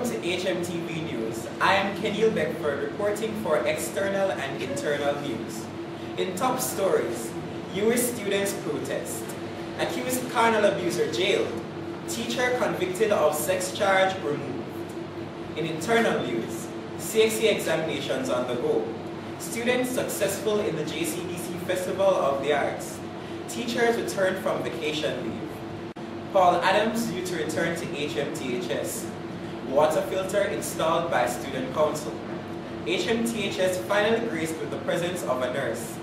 Welcome to HMTV News. I am Kenil Beckford reporting for external and internal news. In top stories, US students protest. Accused carnal abuser jailed. Teacher convicted of sex charge removed. In internal news, CXC examinations on the go. Students successful in the JCDC Festival of the Arts. Teachers returned from vacation leave. Paul Adams due to return to HMTHS. Water filter installed by Student Council. HMTHS finally graced with the presence of a nurse.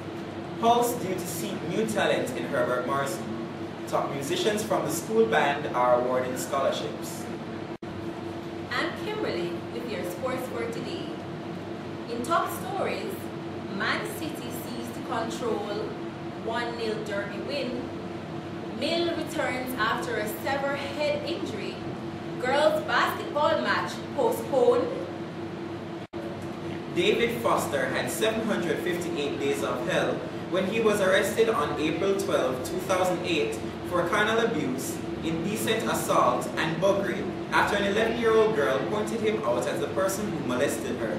Pulse due to seek new talent in Herbert Morrison. Top musicians from the school band are awarded scholarships. I'm Kimberly with your sports for today. In top stories, Man City seized control, 1-0 derby win. Mill returns after a severed head injury. Girls basketball match postponed. David Foster had 758 days of hell when he was arrested on April 12, 2008 for carnal abuse, indecent assault, and buggery after an 11-year-old girl pointed him out as the person who molested her.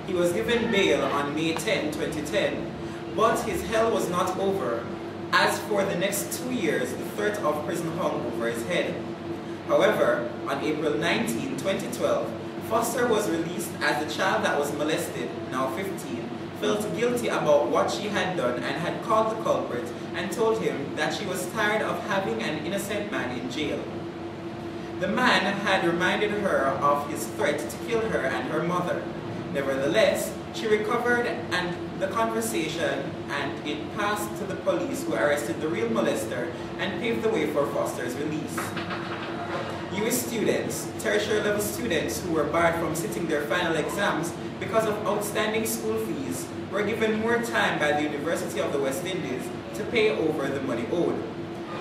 He was given bail on May 10, 2010, but his hell was not over, as for the next 2 years the threat of prison hung over his head. However, on April 19, 2012, Foster was released as the child that was molested, now 15, felt guilty about what she had done and had called the culprit and told him that she was tired of having an innocent man in jail. The man had reminded her of his threat to kill her and her mother. Nevertheless, she recovered and the conversation and it passed to the police, who arrested the real molester and paved the way for Foster's release. US students, tertiary level students who were barred from sitting their final exams because of outstanding school fees, were given more time by the University of the West Indies to pay over the money owed.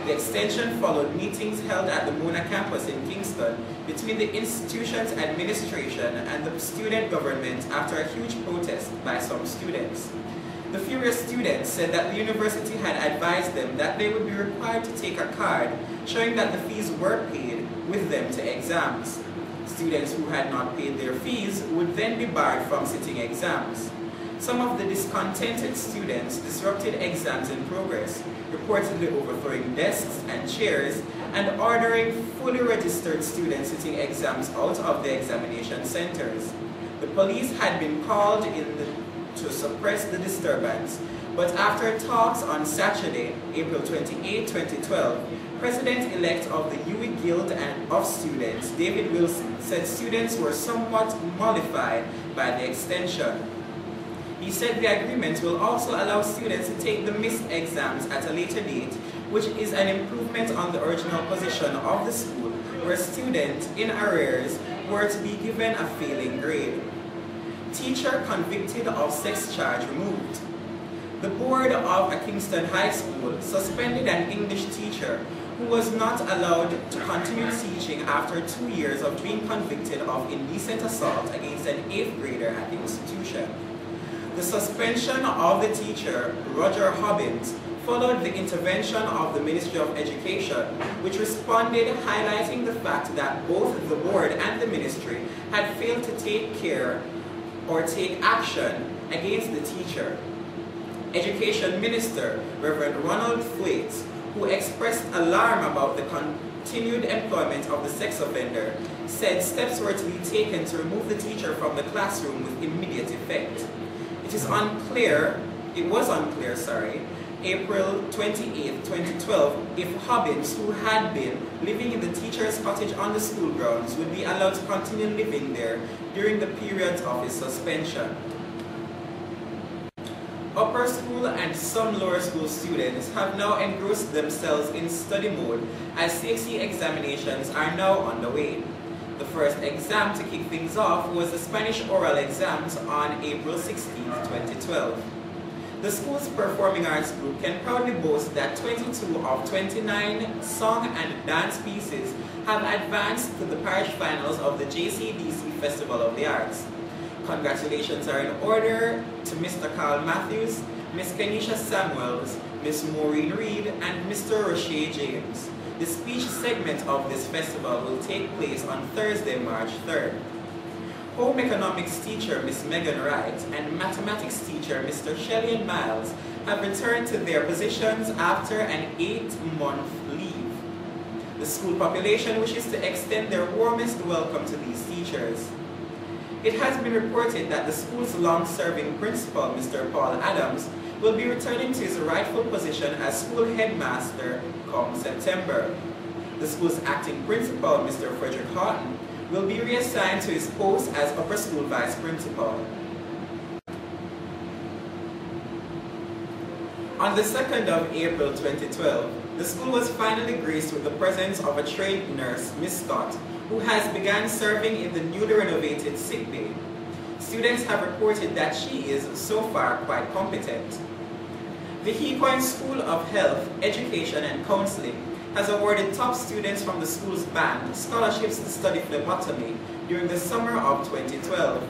The extension followed meetings held at the Mona campus in Kingston between the institution's administration and the student government after a huge protest by some students. The furious students said that the university had advised them that they would be required to take a card showing that the fees were paid with them to exams. Students who had not paid their fees would then be barred from sitting exams. Some of the discontented students disrupted exams in progress, reportedly overthrowing desks and chairs and ordering fully registered students sitting exams out of the examination centers. The police had been called in to suppress the disturbance, but after talks on Saturday, April 28, 2012, President-elect of the UWI Guild of Students, David Wilson, said students were somewhat mollified by the extension. He said the agreement will also allow students to take the missed exams at a later date, which is an improvement on the original position of the school, where students in arrears were to be given a failing grade. Teacher convicted of sex charge removed. The board of a Kingston high school suspended an English teacher who was not allowed to continue teaching after 2 years of being convicted of indecent assault against an 8th grader at the institution. The suspension of the teacher, Roger Hobbins, followed the intervention of the Ministry of Education, which responded highlighting the fact that both the board and the ministry had failed to take care or take action against the teacher. Education Minister, Reverend Ronald Thwaites, who expressed alarm about the continued employment of the sex offender, said steps were to be taken to remove the teacher from the classroom with immediate effect. It was unclear, April 28, 2012, if Hobbins, who had been living in the teacher's cottage on the school grounds, would be allowed to continue living there during the periods of his suspension. Upper school and some lower school students have now engrossed themselves in study mode as CXC examinations are now underway. The first exam to kick things off was the Spanish oral exams on April 16, 2012. The school's performing arts group can proudly boast that 22 of 29 song and dance pieces have advanced to the parish finals of the JCDC Festival of the Arts. Congratulations are in order to Mr. Carl Matthews, Ms. Kenisha Samuels, Ms. Maureen Reed, and Mr. Roche James. The speech segment of this festival will take place on Thursday, March 3rd. Home economics teacher Ms. Megan Wright and mathematics teacher Mr. Shelley Miles have returned to their positions after an 8-month leave. The school population wishes to extend their warmest welcome to these teachers. It has been reported that the school's long-serving principal, Mr. Paul Adams, will be returning to his rightful position as school headmaster come September. The school's acting principal, Mr. Frederick Horton, will be reassigned to his post as upper school vice principal. On the 2nd of April 2012, the school was finally graced with the presence of a trained nurse, Miss Scott, who has begun serving in the newly renovated sick bay. Students have reported that she is, so far, quite competent. The Hecoin School of Health, Education and Counseling has awarded top students from the school's band scholarships to study phlebotomy during the summer of 2012.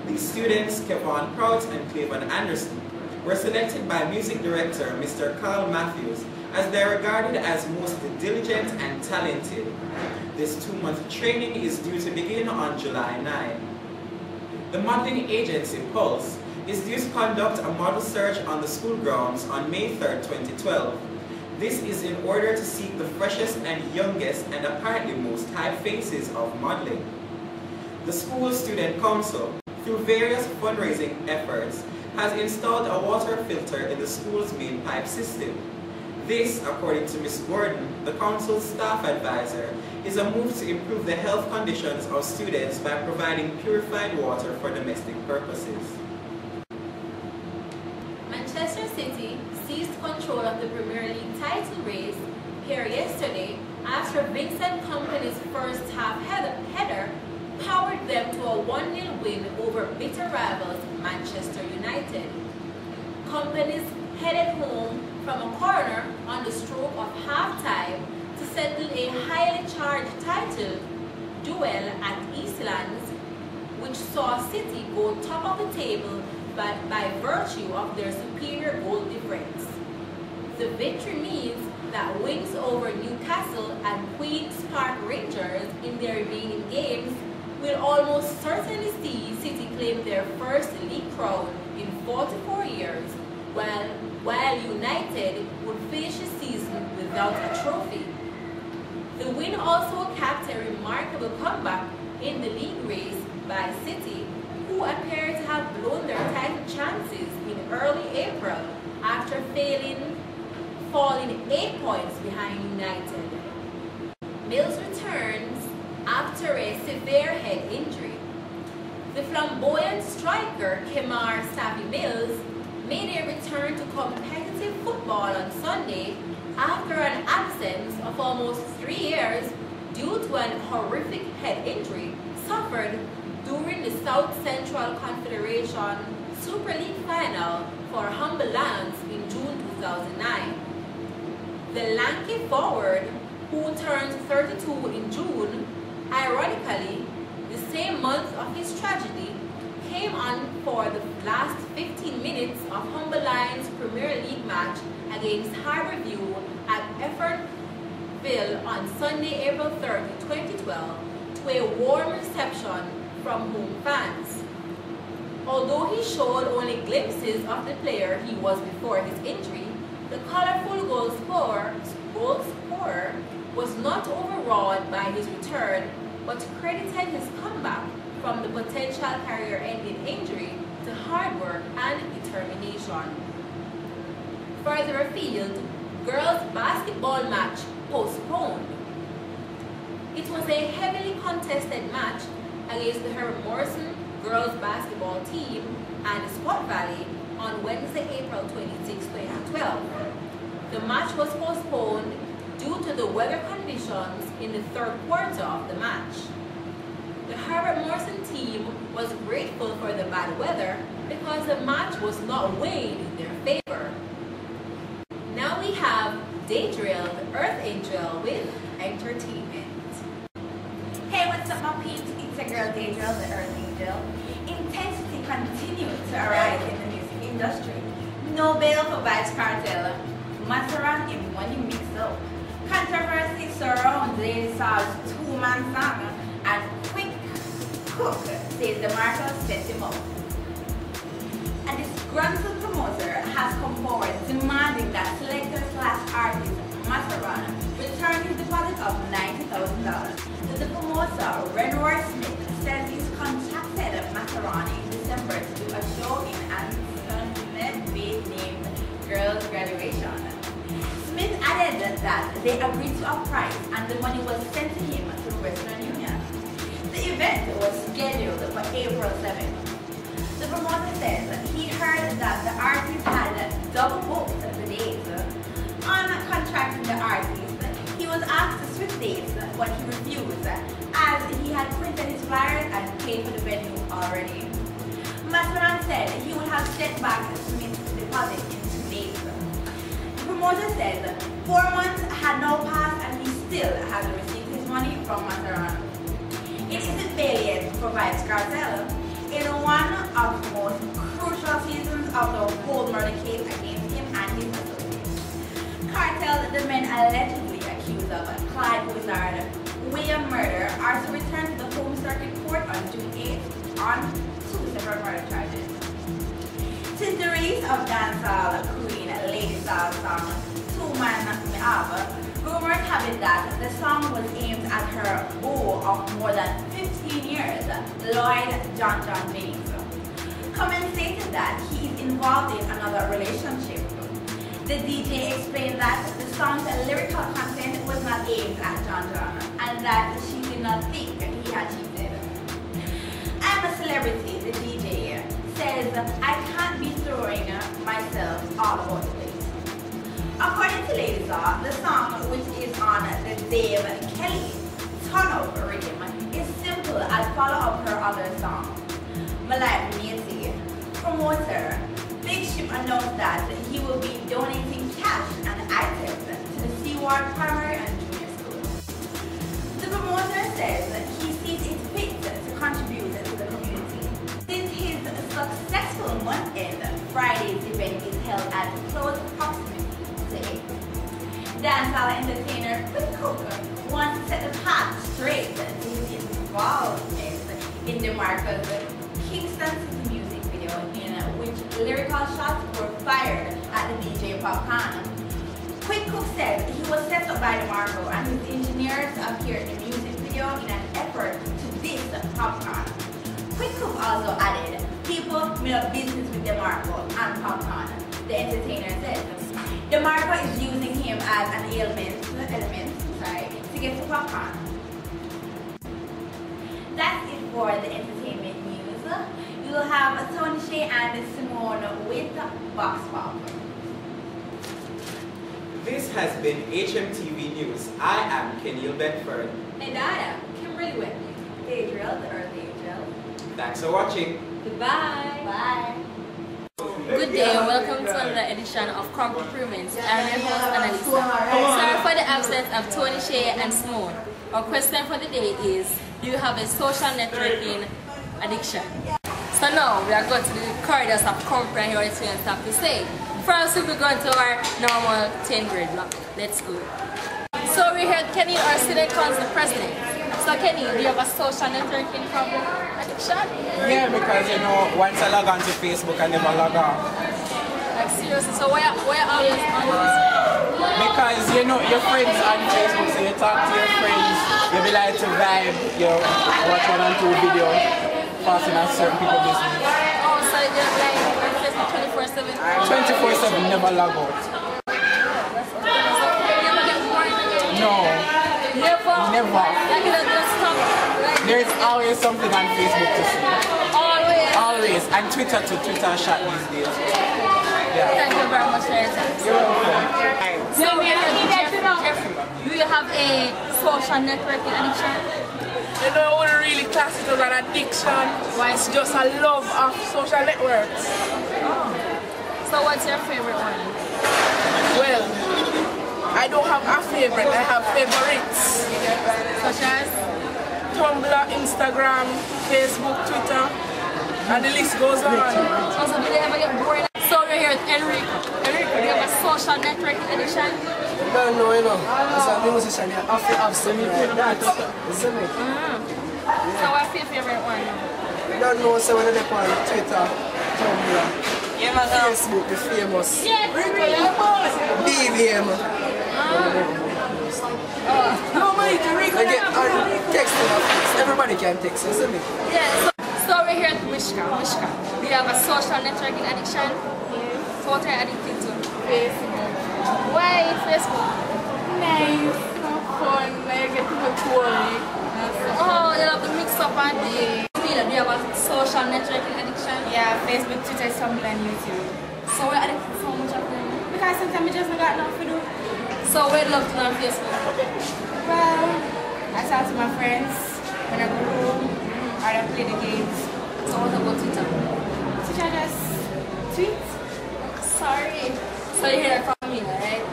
These students, Kevon Prout and Cleveland Anderson, were selected by music director Mr. Carl Matthews as they are regarded as most diligent and talented. This 2-month training is due to begin on July 9. The modeling agency Pulse is due to conduct a model search on the school grounds on May 3, 2012. This is in order to seek the freshest and youngest and apparently most hype faces of modeling. The school student council, through various fundraising efforts, has installed a water filter in the school's main pipe system. This, according to Ms. Gordon, the council's staff advisor, is a move to improve the health conditions of students by providing purified water for domestic purposes. Manchester City seized control of the Premier League title race here yesterday after Vincent Kompany's first half header powered them to a 1-0 win over bitter rivals Manchester United. Kompany's headed home from a corner on the stroke of half-time to settle a highly charged title duel at Eastlands, which saw City go top of the table by virtue of their superior goal difference. The victory means that wins over Newcastle and Queen's Park Rangers in their remaining games will almost certainly see City claim their first league crown in 44 years, while United would finish the season without a trophy. The win also capped a remarkable comeback in the league race by City, who appear to have blown their title chances in early April after falling 8 points behind United. Mills returns after a severe head injury. The flamboyant striker Kemar Savvy Mills made a return to competitive football on Sunday after an absence of almost 3 years due to an horrific head injury suffered during the South Central Confederation Super League final for Humble Lands in June 2009. The lanky forward, who turns 32 in June, ironically, the same month of his tragedy, came on for the last 15 minutes of Humble Lions Premier League match against Harborview at Effortville on Sunday, April 30, 2012, to a warm reception from home fans. Although he showed only glimpses of the player he was before his injury, the colorful goal scorer was not overawed by his return, but credited his comeback from the potential career-ending injury to hard work and determination. Further afield, girls' basketball match postponed. It was a heavily contested match against the Herbert Morrison girls' basketball team and Spot Valley on Wednesday, April 26, 2012. The match was postponed due to the weather conditions in the third quarter of the match. The Herbert Morrison team was grateful for the bad weather because the match was not weighed in their favor. Now we have Daydrill, the Earth Angel, with entertainment. Hey, what's up, my peeps? It's your girl Daydrill, the Earth Angel. Intensity continues to arise in the music industry. No bail for Vybz Kartel. Masaran in one you mix up. controversy surrounds Lady Saw's two-man song, and Quick Cook says DeMarco set him up. A disgruntled promoter has come forward demanding that selector/artist Matterhorn return his deposit of $90,000. The promoter, Renroy Smith, says he's contacted Matterhorn in December to do a show in Antoinette-based named Girls' Graduation. Smith added that they agreed to a price and the money was sent to him through Western Union. The event was scheduled for April 7th. The promoter says he heard that the artist had double booked the dates. On contracting the artist, he was asked to switch dates, but he refused, as he had printed his flyers and paid for the venue already. Matterhorn said he would have sent back Smith's deposit in 2 days. The promoter says 4 months had now passed and he still hasn't received his money from Matterhorn. It isn't fair yet for Vybz Kartel in one of the most crucial seasons of the whole murder case against him and his associates. Kartel, the men allegedly accused of Clyde Wizard, William murder, are to return to the home circuit court on June 8th on 2 separate murder charges. Since the release of dancehall queen Lady Saw's song Two-Man Me Have, rumors have it that the song was aimed at her beau of more than 15 years, Lloyd John Jennings. Common stated that he is involved in another relationship. The DJ explained that the song's lyrical content was not aimed at John and that she did not think he had cheated. I'm a celebrity, the DJ says, I can't be throwing myself all over the place. According to Lady Saw, the song, which is on the Dave Kelly Turn Up rhythm, is simple as follow up her other song, My Life Macy. Promoter Big Ship announced that he will be donating cash and items to the Seaward Primary and Junior School. The promoter says he sees it fit to contribute to the community. Since his successful month-end, Friday's event is held at close proximity to it. Dancehall entertainer Quick Cook wants to set the path straight to his involvement in DeMarco's Kingston City music video, in which lyrical shots were fired at the DJ Popcorn. Quick Cook said he was set up by DeMarco and his engineers appeared in the music video in an effort to diss Popcorn. Quick Cook also added, people made a business with DeMarco and Popcorn, the entertainer said. DeMarco is using him as an element to get to Popcorn. That's it for the entertainment news. You will have Tony Shea and Simone with Box Pop. This has been HMTV News. I am Kenil Bedford. And I am Kimberly Whitley. Adriel, the Earth Angel. Thanks for watching. Goodbye. Bye. Good day and welcome to another edition of Crump Improvements. I'm your host Annalisa. Sorry for the absence of Tony Shea and Simone. Our question for the day is, do you have a social networking addiction? So now we are going to the corridors of Crump and hear what students have to say. First we'll be going to our normal 10th grade block. Let's go. So we heard Kenny, our student council president. So Kenny, do you have a social networking problem addiction? Yeah, because once I log on to Facebook, I never log off. Like seriously, so why always on this? Because your friends on Facebook, so you talk to your friends, you be like to vibe, you watch 1 and 2 videos, passing on certain people's business. Oh, so you're like on Facebook 24/7? 24/7, never log out. Never get bored again? No. Never. Like it doesn't stop. Like, There's always something on Facebook to see. always. Always. And Twitter too. Twitter shot these days. Yeah. Thank you very much for your time. You're welcome. So do you have a social networking addiction? You know, I wouldn't really class it as an addiction. Why? It's just a love of social networks. So what's your favorite one? Well, I don't have a favorite, I have favorites. Such as? Tumblr, Instagram, Facebook, Twitter, and the list goes on. Also, do they ever get bored? So we're here with Enrico. Enrico, do you have a social networking addiction? Don't know, you know. As a musician, you have to have something like that. Isn't it? So what's your favorite one? Don't know, so when they're on Twitter, Tumblr, Facebook, the famous. Yes, BVM. No, mate, Enrico. Texting, everybody can text, isn't it? Yeah, so we're here at Mishka. Mishka, do you have a social networking addiction? Yes. So what are you addicted to? Facebook. Why Facebook? Nice, so fun, like get people touring. Oh, you love the mix up and the... Do you have a social networking addiction? Yeah, Facebook, Twitter, Tumblr, and YouTube. So we're addicted to so much of them. Because sometimes we just not got enough to do. So we'd love to know on Facebook. Well, I talk to my friends when I go home, or I play the games. So what about Twitter? Twitter just tweet. Sorry. So you're here from me, right?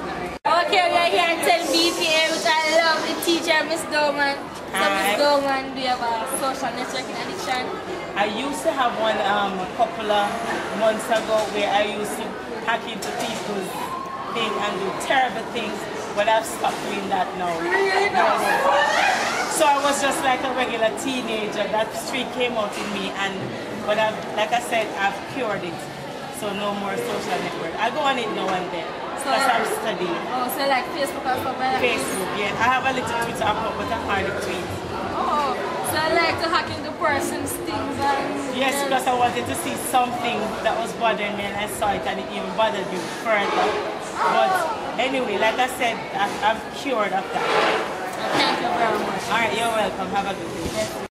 Okay, we're here at 10 BPM, which I love the teacher, Miss Goman. So Miss Goman, do you have a social networking addiction? I used to have one a couple of months ago where I used to hack into people's thing and do terrible things, but I've stopped doing that now. Really? So I was just like a regular teenager. That streak came out in me, but like I said, I've cured it. So no more social network. I go on it now and then because I'm studying. Oh, so like Facebook or stuff like that? Facebook, yeah. I have a little Twitter account, but I hardly tweet. Oh, so I like to hack into person's things and... Yes, because I wanted to see something that was bothering me and I saw it and it even bothered me further. But anyway, like I said, I'm cured of that. Thank you very much. Alright, you're welcome. Have a good day.